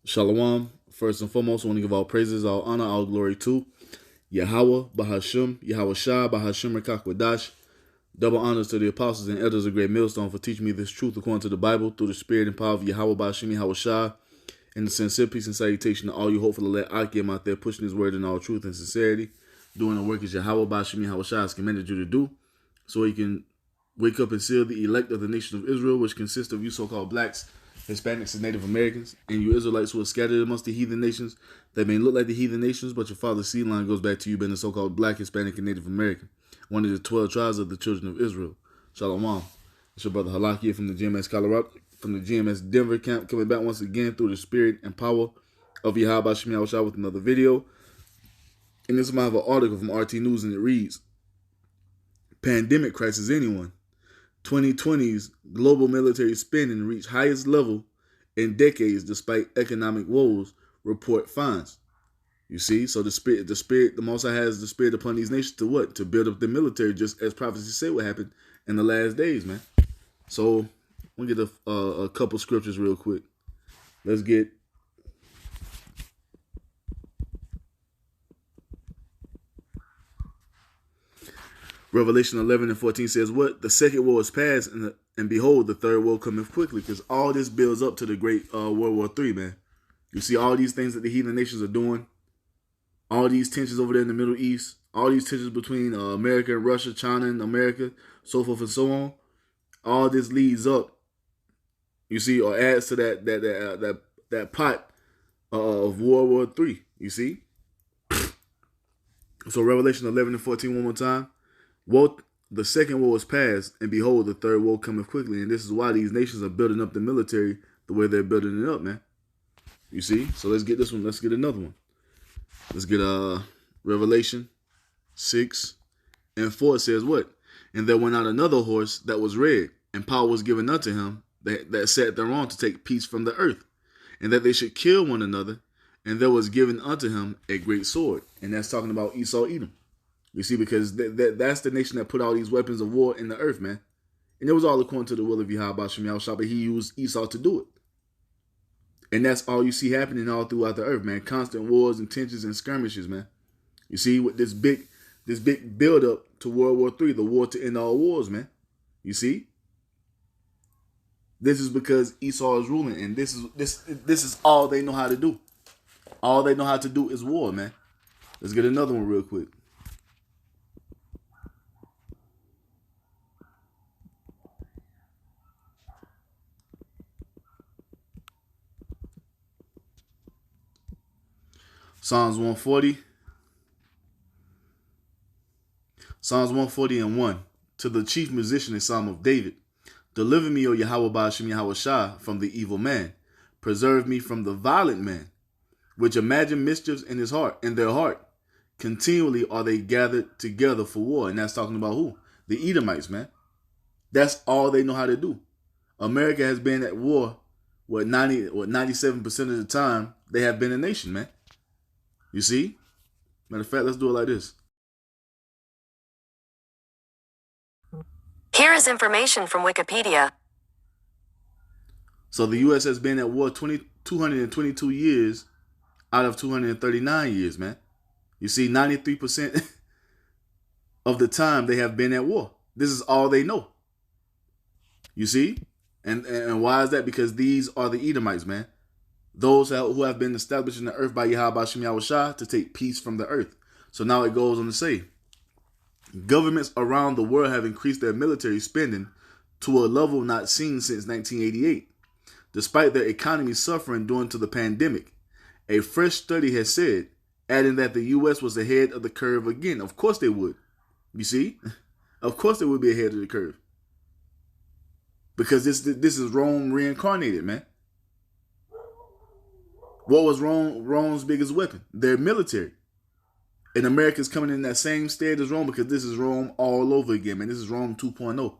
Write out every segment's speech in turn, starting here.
Shalom. First and foremost, I want to give all praises, all honor, all glory to YAHAWAH, bahasham, YAHAWASHI, bahasham, qadash. Double honors to the apostles and elders of Great Millstone for teaching me this truth according to the Bible through the spirit and power of YAHAWAH, bahasham, YAHAWASHI, and the sincere peace and salutation to all you hopefully let Akim out there pushing his word in all truth and sincerity, doing the work as YAHAWAH, bahasham, YAHAWASHI has commanded you to do, so he can wake up and seal the elect of the nation of Israel, which consists of you so-called blacks, Hispanics, and Native Americans, and you Israelites who are scattered amongst the heathen nations that may look like the heathen nations, but your father's seed line goes back to you being the so-called black, Hispanic, and Native American, one of the 12 tribes of the children of Israel. Shalom. It's your brother Halak from the GMS Colorado, from the GMS Denver camp, coming back once again through the spirit and power of YAHAWASHI with another video. And this is my article from RT News, and it reads, Pandemic crisis anyone. 2020's global military spending reached highest level in decades despite economic woes, report finds. You see, so the Most High has the spirit upon these nations to what? To build up the military, just as prophecy said would happen in the last days, man. So we'll get a couple scriptures real quick. Let's get Revelation 11:14 says, what? The second war is past, and behold, the third war cometh quickly. Because all this builds up to the great World War III, man. You see all these things that the heathen nations are doing. All these tensions over there in the Middle East. All these tensions between America and Russia, China and America, so forth and so on. All this leads up, you see, or adds to that pot of World War III, you see. So Revelation 11:14 one more time. Woe, the second war is past, and behold, the third war cometh quickly. And this is why these nations are building up the military the way they're building it up, man. You see? So let's get this one. Let's get another one. Let's get Revelation 6:4. It says what? And there went out another horse that was red, and power was given unto him that sat thereon to take peace from the earth, and that they should kill one another. And there was given unto him a great sword. And that's talking about Esau, Edom. You see, because that's the nation that put all these weapons of war in the earth, man. And it was all according to the will of YAHAWASHI, but he used Esau to do it. And that's all you see happening all throughout the earth, man. Constant wars and tensions and skirmishes, man. You see, with this big build up to World War III, the war to end all wars, man. You see? This is because Esau is ruling, and this is all they know how to do. All they know how to do is war, man. Let's get another one real quick. Psalms 140:1. To the chief musician, a psalm of David. Deliver me, O YAHAWAH, bahasham, YAHAWASHI, from the evil man. Preserve me from the violent man, which imagine mischiefs in their heart. Continually are they gathered together for war. And that's talking about who? The Edomites, man. That's all they know how to do. America has been at war, 97% of the time they have been a nation, man. You see? Matter of fact, let's do it like this. Here is information from Wikipedia. So the U.S. has been at war 222 years out of 239 years, man. You see, 93% of the time they have been at war. This is all they know. You see? And why is that? Because these are the Edomites, man. Those who have been established in the earth by YAHAWASHI to take peace from the earth. So now it goes on to say, governments around the world have increased their military spending to a level not seen since 1988, despite their economy suffering due to the pandemic. A fresh study has said, adding that the U.S. was ahead of the curve again. Of course they would. You see? Of course they would be ahead of the curve. Because this is Rome reincarnated, man. What was Rome's biggest weapon? Their military. And America's coming in that same state as Rome because this is Rome all over again, man. This is Rome 2.0.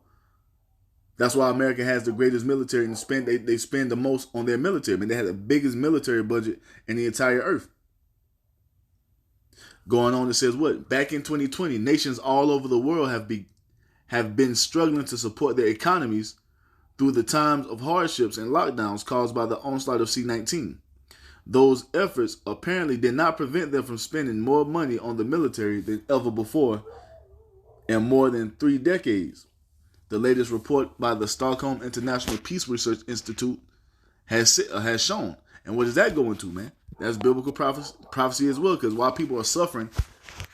That's why America has the greatest military and they spend the most on their military. I mean, they have the biggest military budget in the entire earth. Going on, it says what? Back in 2020, nations all over the world have been struggling to support their economies through the times of hardships and lockdowns caused by the onslaught of C-19. Those efforts apparently did not prevent them from spending more money on the military than ever before in more than 3 decades. The latest report by the Stockholm International Peace Research Institute has shown. And what does that go into, man? That's biblical prophecy as well, because while people are suffering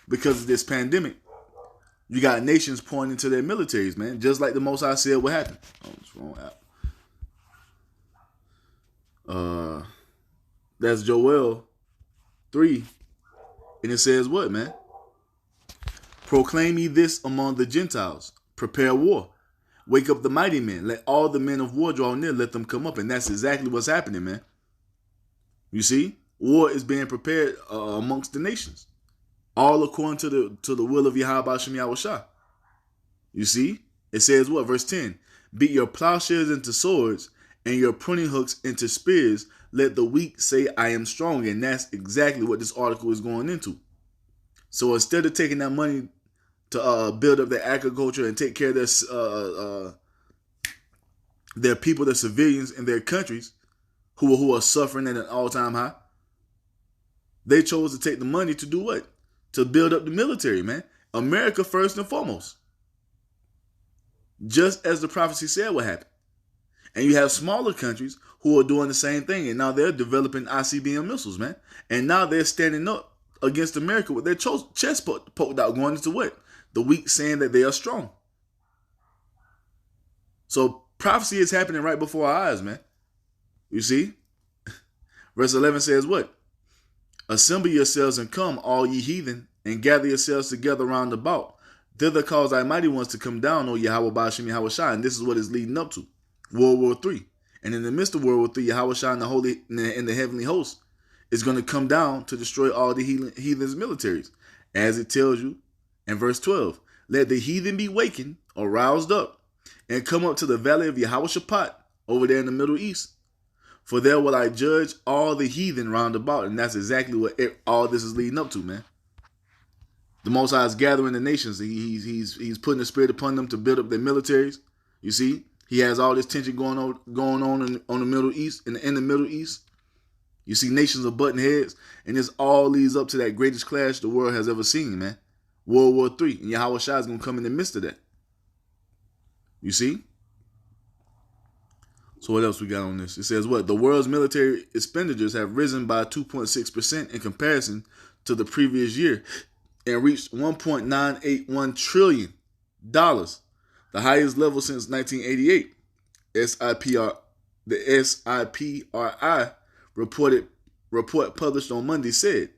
because of this pandemic, you got nations pouring into their militaries, man. Just like the Most High said what happened. Oh, it's wrong app. That's Joel 3. And it says what, man? Proclaim ye this among the Gentiles. Prepare war. Wake up the mighty men. Let all the men of war draw near. Let them come up. And that's exactly what's happening, man. You see? War is being prepared amongst the nations. All according to the will of YAHAWASHI. You see? It says what? Verse 10. Beat your plowshares into swords and your pruning hooks into spears. Let the weak say, I am strong. And that's exactly what this article is going into. So instead of taking that money to build up their agriculture and take care of their people, their civilians in their countries who are suffering at an all-time high, they chose to take the money to do what? To build up the military, man. America first and foremost. Just as the prophecy said would happen. And you have smaller countries who are doing the same thing. And now they're developing ICBM missiles, man. And now they're standing up against America with their chest poked out, going into what? The weak saying that they are strong. So prophecy is happening right before our eyes, man. You see? Verse 11 says what? Assemble yourselves and come, all ye heathen, and gather yourselves together round about. Thither cause thy mighty ones to come down, O Yahweh, bahasham, YAHAWASHI. And this is what is leading up to World War III. And in the midst of World War III, YAHAWASHI and the holy and the heavenly host is going to come down to destroy all the heathens' militaries. As it tells you in verse 12, let the heathen be wakened or roused up and come up to the valley of YAHAWASHI over there in the Middle East. For there will I judge all the heathen round about. And that's exactly what all this is leading up to, man. The Most High is gathering the nations. He's putting the spirit upon them to build up their militaries. You see, he has all this tension going on in the Middle East, in the Middle East. You see nations are butting heads, and this all leads up to that greatest clash the world has ever seen, man. World War III. And YAHAWASHI is going to come in the midst of that. You see? So what else we got on this? It says what? The world's military expenditures have risen by 2.6% in comparison to the previous year and reached $1.981 trillion, the highest level since 1988. The SIPRI report published on Monday said,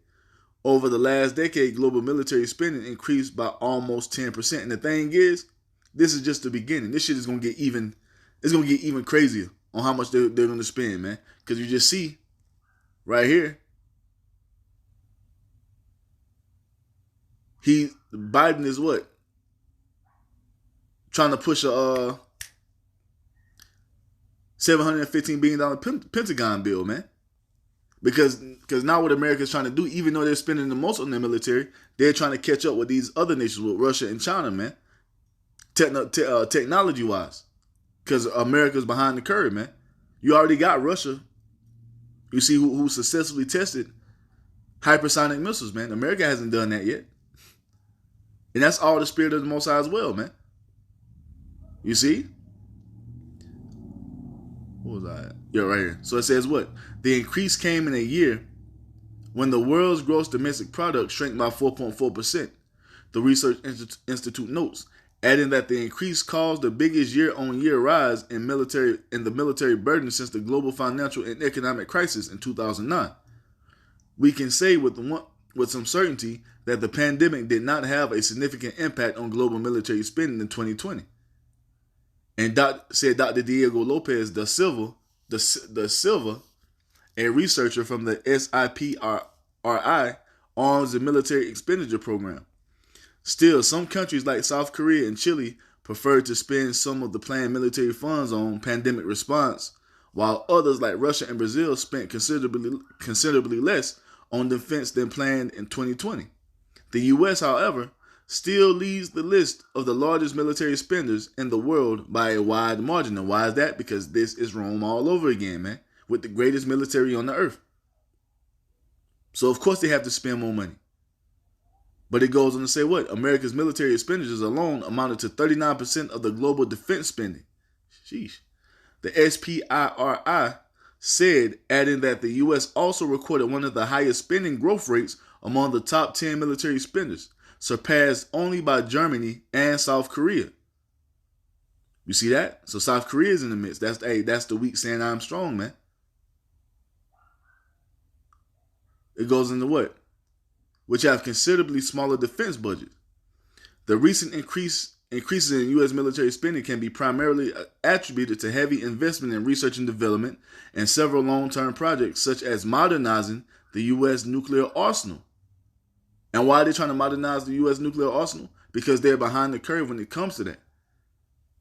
over the last decade, global military spending increased by almost 10%. And the thing is, this is just the beginning. This shit is gonna get even. It's gonna get even crazier on how much they're gonna spend, man. Because you just see right here, Biden is what? Trying to push a $715 billion Pentagon bill, man. Because now what America is trying to do, even though they're spending the most on their military, they're trying to catch up with these other nations, with Russia and China, man. Technology-wise. Because America's behind the curve, man. You already got Russia, you see, who successfully tested hypersonic missiles, man. America hasn't done that yet. And that's all the spirit of the Most High as well, man. You see? What was I at? Yeah, right here. So it says what? The increase came in a year when the world's gross domestic product shrank by 4.4%, the Research Institute notes, adding that the increase caused the biggest year-on-year rise in the military burden since the global financial and economic crisis in 2009. We can say with some certainty that the pandemic did not have a significant impact on global military spending in 2020. And said Dr. Diego Lopez da Silva, a researcher from the SIPRI Arms and Military Expenditure Program. Still, some countries like South Korea and Chile preferred to spend some of the planned military funds on pandemic response, while others like Russia and Brazil spent considerably less on defense than planned in 2020. The U.S., however, still leads the list of the largest military spenders in the world by a wide margin. And why is that? Because this is Rome all over again, man, with the greatest military on the earth. So of course they have to spend more money. But it goes on to say what? America's military expenditures alone amounted to 39% of the global defense spending. Sheesh. The SPIRI said, adding that the U.S. also recorded one of the highest spending growth rates among the top 10 military spenders, surpassed only by Germany and South Korea. You see that? So South Korea is in the midst. That's the weak saying I'm strong, man. It goes into what? Which have considerably smaller defense budgets. The recent increases in U.S. military spending can be primarily attributed to heavy investment in research and development and several long-term projects, such as modernizing the U.S. nuclear arsenal. And why are they trying to modernize the U.S. nuclear arsenal? Because they're behind the curve when it comes to that.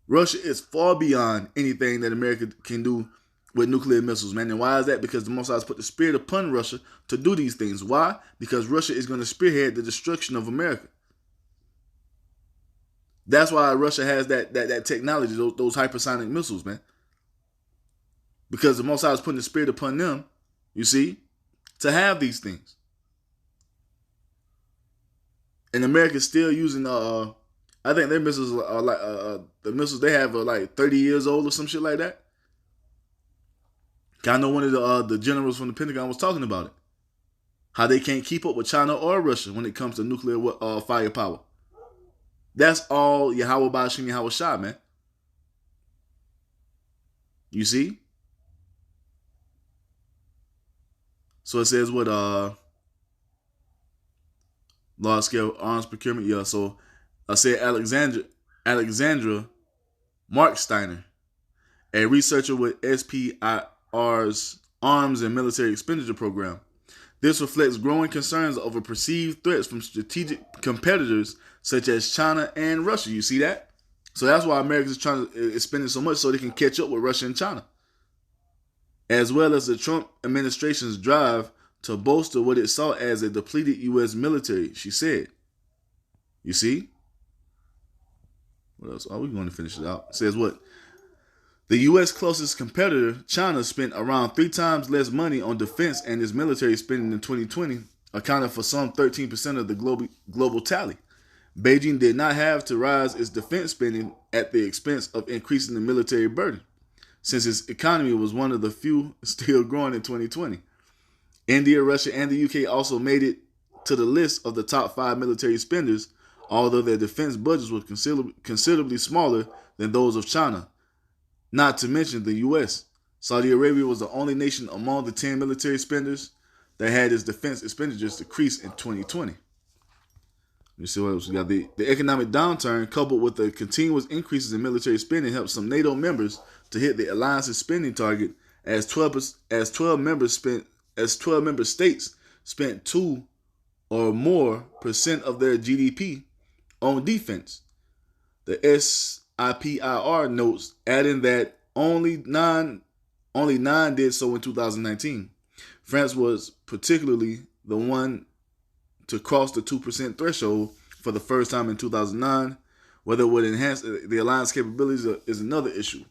Russia is far beyond anything that America can do with nuclear missiles, man. And why is that? Because the Most High has put the spirit upon Russia to do these things. Why? Because Russia is going to spearhead the destruction of America. That's why Russia has that technology, those hypersonic missiles, man. Because the Most High is putting the spirit upon them, you see, to have these things. And America's still using, I think their missiles are like, the missiles they have are like 30 years old or some shit like that. I know one of the generals from the Pentagon was talking about it. How they can't keep up with China or Russia when it comes to nuclear firepower. That's all YAHAWAH, bahasham, YAHAWASHI, man. You see? So it says what, large scale arms procurement. Yeah, so I said Alexandra Marksteiner, a researcher with SPIR's Arms and Military Expenditure Program. This reflects growing concerns over perceived threats from strategic competitors such as China and Russia. You see that? So that's why America is spending so much so they can catch up with Russia and China. As well as the Trump administration's drive to bolster what it saw as a depleted U.S. military, she said. You see? What else? Oh, we're going to finish it out. It says what? The U.S. closest competitor, China, spent around 3 times less money on defense and its military spending in 2020, accounting for some 13% of the global tally. Beijing did not have to rise its defense spending at the expense of increasing the military burden, since its economy was one of the few still growing in 2020. India, Russia, and the UK also made it to the list of the top 5 military spenders, although their defense budgets were considerably smaller than those of China. Not to mention the U.S. Saudi Arabia was the only nation among the 10 military spenders that had its defense expenditures decrease in 2020. You see what else we got? The economic downturn, coupled with the continuous increases in military spending, helped some NATO members to hit the alliance's spending target, as 12 member states spent 2 or more % of their GDP on defense. The SIPIR notes, adding that only nine did so in 2019. France was particularly the one to cross the 2% threshold for the first time in 2009. Whether it would enhance the alliance capabilities is another issue,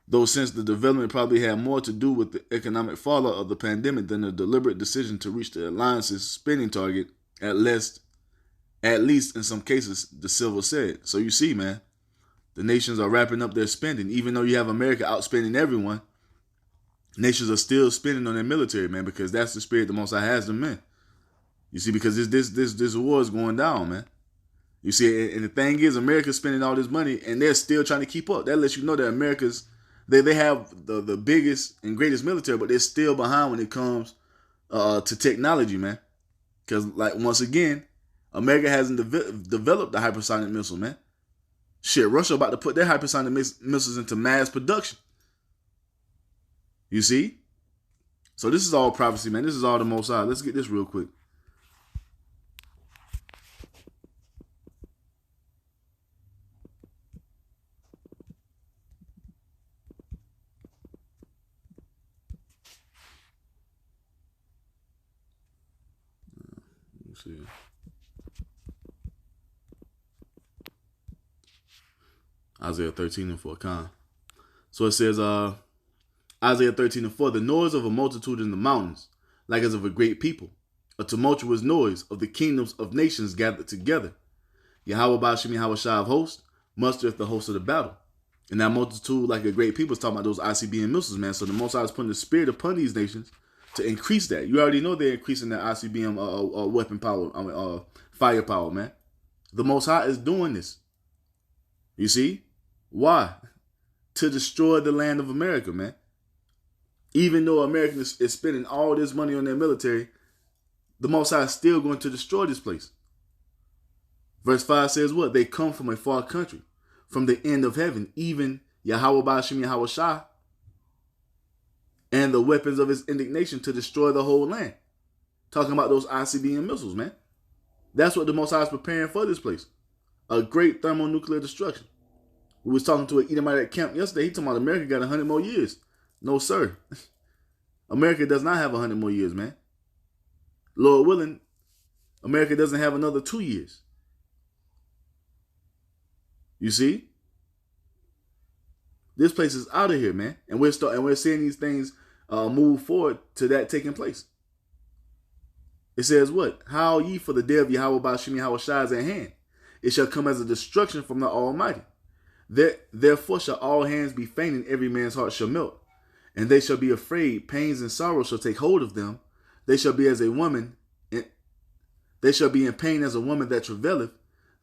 though, since the development probably had more to do with the economic fallout of the pandemic than the deliberate decision to reach the alliance's spending target, at least in some cases, De Silva said. So you see, man, the nations are wrapping up their spending. Even though you have America outspending everyone, nations are still spending on their military, man, because that's the spirit the Most High has them in. You see, because this war is going down, man. You see, and the thing is, America's spending all this money, and they're still trying to keep up. That lets you know that America's, they have the biggest and greatest military, but they're still behind when it comes to technology, man. Because, like, once again, America hasn't developed the hypersonic missile, man. Shit, Russia about to put their hypersonic missiles into mass production. You see? So this is all prophecy, man. This is all the Most High. Let's get this real quick. Let's see. Isaiah 13:4, Khan. So it says, Isaiah 13:4, the noise of a multitude in the mountains, like as of a great people, a tumultuous noise of the kingdoms of nations gathered together. Yahawah bahasham Yahawashai of hosts mustereth the host of the battle. And that multitude, like a great people, is talking about those ICBM missiles, man. So the Most High is putting the spirit upon these nations to increase that. You already know they're increasing that ICBM weapon power, firepower, man. The Most High is doing this. You see? Why? To destroy the land of America, man. Even though America is spending all this money on their military, the Most High is still going to destroy this place. Verse 5 says what? They come from a far country, from the end of heaven, even Yahawah bahasham Yahawashai, and the weapons of his indignation to destroy the whole land. Talking about those ICBM missiles, man. That's what the Most High is preparing for this place. A great thermonuclear destruction. We was talking to an Edomite at camp yesterday. He talking about America got 100 more years. No, sir. America does not have 100 more years, man. Lord willing, America doesn't have another 2 years. You see? This place is out of here, man. And we're seeing these things move forward to that taking place. It says what? How ye, for the day of Yahawah bahasham Yahawashai is at hand. It shall come as a destruction from the Almighty. Therefore shall all hands be faint, and every man's heart shall melt. And they shall be afraid. Pains and sorrow shall take hold of them. They shall be as a woman. They shall be in pain as a woman that travaileth.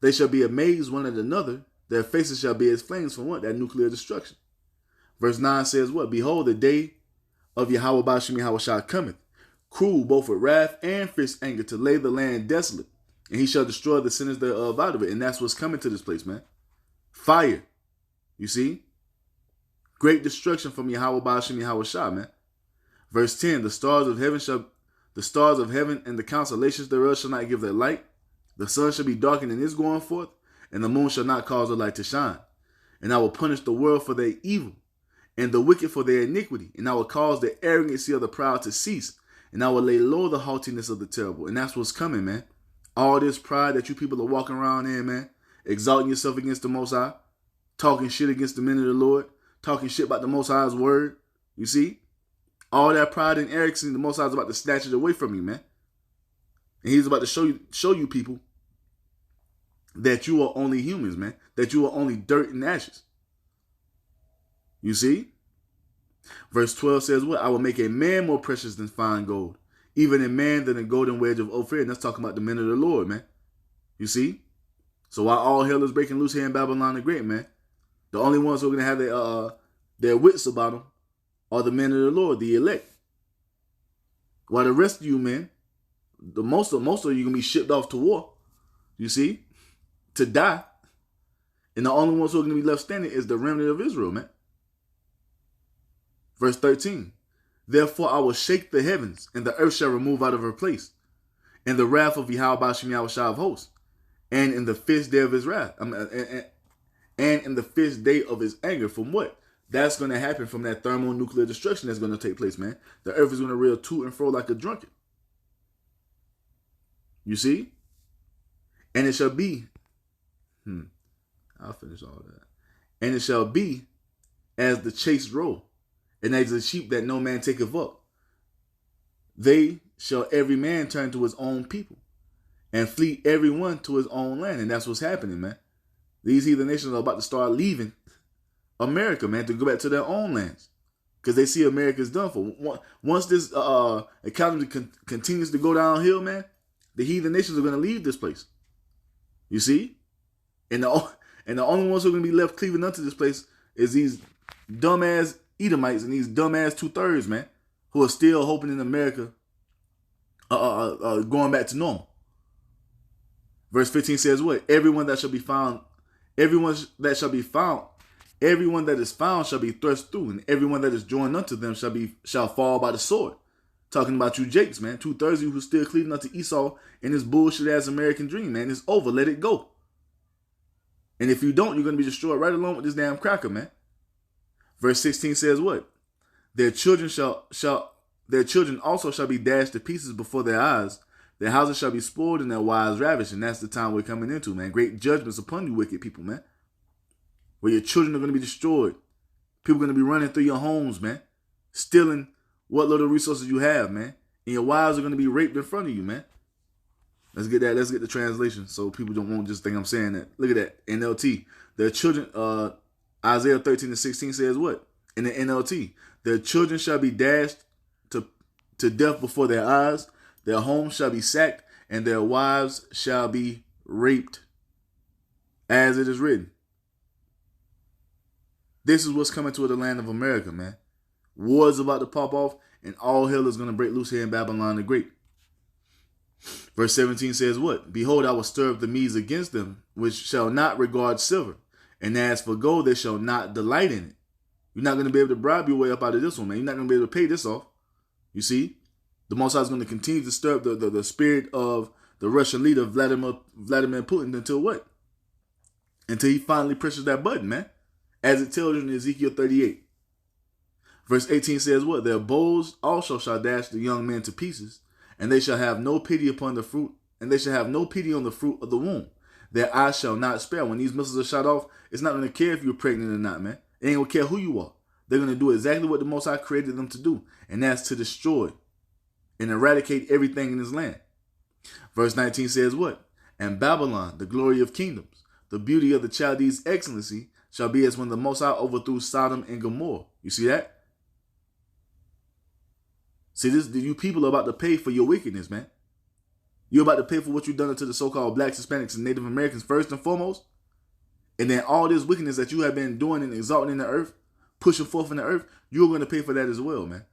They shall be amazed one at another. Their faces shall be as flames from what? That nuclear destruction. Verse 9 says what? Behold, the day of Yahawah bahasham Yahawashai cometh, cruel both with wrath and fierce anger, to lay the land desolate. And he shall destroy the sinners thereof out of it. And that's what's coming to this place, man. Fire. You see? Great destruction from Yahawah bahasham Yahawashai, man. Verse 10, the stars of heaven and the constellations thereof shall not give their light. The sun shall be darkened in its going forth, and the moon shall not cause the light to shine. And I will punish the world for their evil, and the wicked for their iniquity. And I will cause the arrogancy of the proud to cease, and I will lay low the haughtiness of the terrible. And that's what's coming, man. All this pride that you people are walking around in, man, exalting yourself against the Most High, talking shit against the men of the Lord, talking shit about the Most High's word. You see? All that pride and arrogance, the Most High is about to snatch it away from you, man. And he's about to show you people that you are only humans, man. That you are only dirt and ashes. You see? Verse 12 says what? I will make a man more precious than fine gold, even a man than a golden wedge of Ophir. And that's talking about the men of the Lord, man. You see? So while all hell is breaking loose here in Babylon the Great, man, the only ones who are going to have their wits about them are the men of the Lord, the elect. While the rest of you, man, most of you going to be shipped off to war. You see? To die. And the only ones who are going to be left standing is the remnant of Israel, man. Verse 13. Therefore I will shake the heavens, and the earth shall remove out of her place, and the wrath of Yahawah bahasham Yahawashai of hosts, and in the fifth day of his wrath, and in the fifth day of his anger. From what? That's going to happen from that thermonuclear destruction that's going to take place, man. The earth is going to reel to and fro like a drunkard. You see? And it shall be, I'll finish all that. And it shall be as the chased roe, and as the sheep that no man taketh up. They shall every man turn to his own people, and flee every one to his own land. And that's what's happening, man. These heathen nations are about to start leaving America, man, to go back to their own lands, because they see America's done for. Once this economy continues to go downhill, man, the heathen nations are going to leave this place. You see? And the only ones who are going to be left cleaving unto this place is these dumbass Edomites and these dumbass 2/3, man, who are still hoping in America going back to normal. Verse 15 says what? Everyone that is found shall be thrust through, and everyone that is joined unto them shall fall by the sword. Talking about you Jakes, man. 2/3 of you who still cleaving unto Esau in this bullshit ass American dream, man. It's over. Let it go. And if you don't, you're going to be destroyed right along with this damn cracker, man. Verse 16 says what? Their children also shall be dashed to pieces before their eyes. Their houses shall be spoiled and their wives ravished. And that's the time we're coming into, man. Great judgments upon you wicked people, man. Where your children are going to be destroyed. People are going to be running through your homes, man. Stealing what little resources you have, man. and your wives are going to be raped in front of you, man. Let's get that. Let's get the translation so people won't just think I'm saying that. Look at that. NLT. Their children, Isaiah 13:16 says what? In the NLT. Their children shall be dashed to death before their eyes. Their homes shall be sacked, and their wives shall be raped, as it is written. This is what's coming to the land of America, man. War is about to pop off, and all hell is going to break loose here in Babylon the Great. Verse 17 says what? Behold, I will stir up the Medes against them, which shall not regard silver. And as for gold, they shall not delight in it. You're not going to be able to bribe your way up out of this one, man. You're not going to be able to pay this off. You see? The Most High is going to continue to stir up the spirit of the Russian leader, Vladimir Putin, until what? Until he finally presses that button, man. As it tells you in Ezekiel 38. Verse 18 says what? Their bows also shall dash the young men to pieces, and they shall have no pity upon the fruit, and they shall have no pity on the fruit of the womb. Their eyes shall not spare. When these missiles are shot off, it's not going to care if you're pregnant or not, man. It ain't going to care who you are. They're going to do exactly what the Most High created them to do, and that's to destroy and eradicate everything in his land. Verse 19 says what? And Babylon, the glory of kingdoms, the beauty of the Chaldees' excellency, shall be as when the Most High overthrew Sodom and Gomorrah. You see that? See, you people are about to pay for your wickedness, man. You're about to pay for what you've done to the so-called blacks, Hispanics, and Native Americans first and foremost. And then all this wickedness that you have been doing and exalting in the earth, pushing forth in the earth, you're going to pay for that as well, man.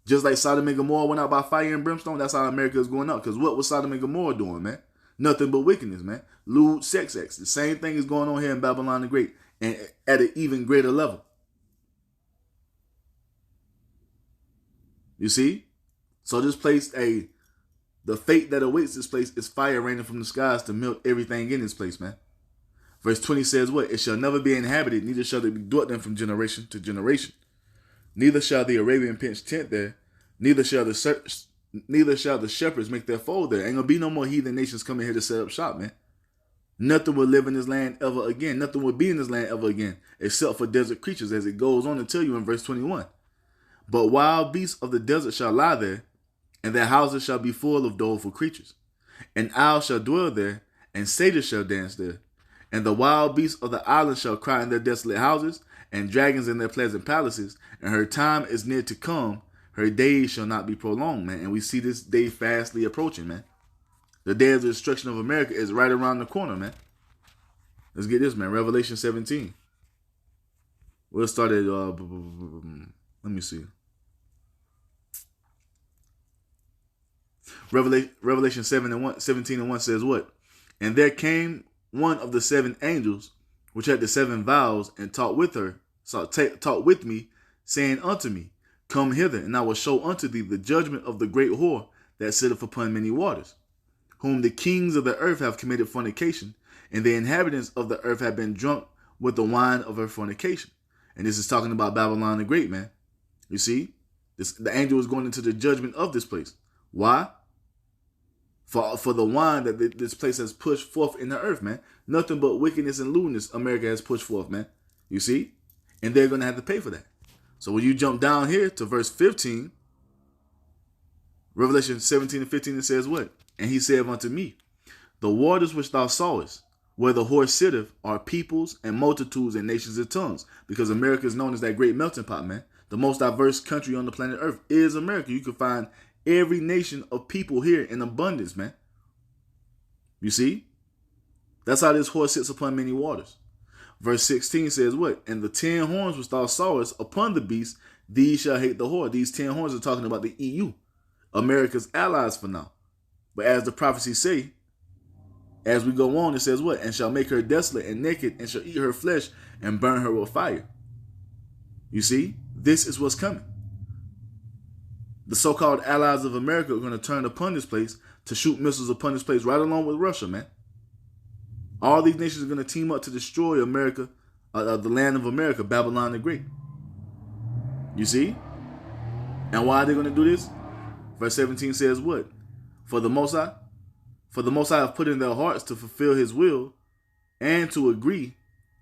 Just like Sodom and Gomorrah went out by fire and brimstone, that's how America is going up. Because what was Sodom and Gomorrah doing, man? Nothing but wickedness, man. Lewd, sex acts. The same thing is going on here in Babylon the Great, and at an even greater level. You see? So this place, the fate that awaits this place is fire raining from the skies to melt everything in this place, man. Verse 20 says what? It shall never be inhabited, neither shall it be dwelt in from generation to generation. Neither shall the Arabian pitch tent there, neither shall the shepherds make their fold there. Ain't gonna be no more heathen nations coming here to set up shop, man. Nothing will live in this land ever again. Nothing will be in this land ever again, except for desert creatures, as it goes on to tell you in verse 21. But wild beasts of the desert shall lie there, and their houses shall be full of doleful creatures. An owl shall dwell there, and satyrs shall dance there. And the wild beasts of the islands shall cry in their desolate houses, and dragons in their pleasant palaces. And her time is near to come. Her days shall not be prolonged, man. And we see this day fastly approaching, man. The day of the destruction of America is right around the corner, man. Let's get this, man. Revelation 17. We'll start at, let me see. Revelation 17 and 1 says what? And there came one of the seven angels, which had the seven vials, and talked with me, saying unto me, Come hither, and I will show unto thee the judgment of the great whore that sitteth upon many waters, whom the kings of the earth have committed fornication, and the inhabitants of the earth have been drunk with the wine of her fornication. And this is talking about Babylon the Great, man. You see, the angel is going into the judgment of this place. Why? For the wine that this place has pushed forth in the earth, man. Nothing but wickedness and lewdness America has pushed forth, man. You see? And they're going to have to pay for that. So when you jump down here to verse 15, Revelation 17 and 15, it says what? And he said unto me, The waters which thou sawest, where the whore sitteth, are peoples and multitudes and nations and tongues. Because America is known as that great melting pot, man. The most diverse country on the planet Earth is America. You can find every nation of people here in abundance, man. You see? That's how this whore sits upon many waters. Verse 16 says what? And the 10 horns which thou sawest upon the beast, these shall hate the whore. These 10 horns are talking about the EU, America's allies for now. But as the prophecies say, as we go on, it says what? And shall make her desolate and naked, and shall eat her flesh and burn her with fire. You see? This is what's coming. The so-called allies of America are going to turn upon this place to shoot missiles upon this place right along with Russia, man. All these nations are going to team up to destroy America, the land of America, Babylon the Great. You see? And why are they going to do this? Verse 17 says what? For the Most High have put in their hearts to fulfill his will, and to agree,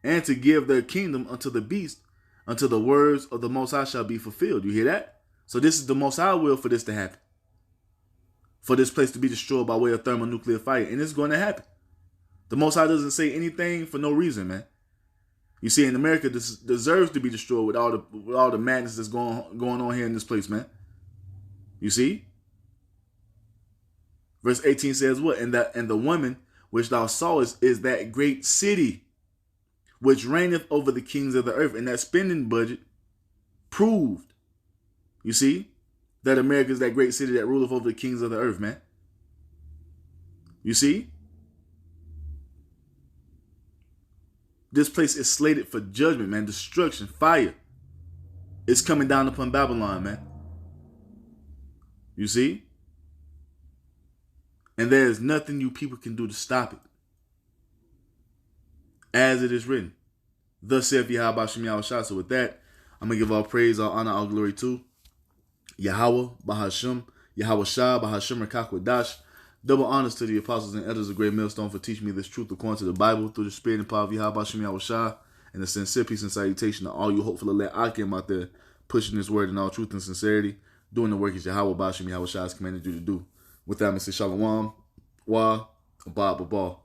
and to give their kingdom unto the beast, until the words of the Most High shall be fulfilled. You hear that? So this is the Most High will for this to happen. for this place to be destroyed by way of thermonuclear fire. And it's going to happen. The Most High doesn't say anything for no reason, man. You see, in America, this deserves to be destroyed with all the madness that's going on here in this place, man. You see? Verse 18 says what? And the woman which thou sawest is that great city which reigneth over the kings of the earth. And that spending budget proved, you see, that America is that great city that ruleth over the kings of the earth, man. You see? This place is slated for judgment, man. Destruction, fire. It's coming down upon Babylon, man. You see? And there is nothing you people can do to stop it. As it is written. Thus saith YAHAWASHI. So with that, I'm going to give all praise, all honor, all glory to YAHAWAH, bahasham, YAHAWASHI, bahasham, qadash. Double honors to the apostles and elders of Great Millstone for teaching me this truth according to the Bible through the spirit and power of YAHAWASHI, and a sincere peace and salutation to all you hopeful elect Akim out there pushing this word in all truth and sincerity, doing the work as YAHAWAH, bahasham, YAHAWASHI has commanded you to do. With that, Mr. Shalom, Wa, Abba, Baba.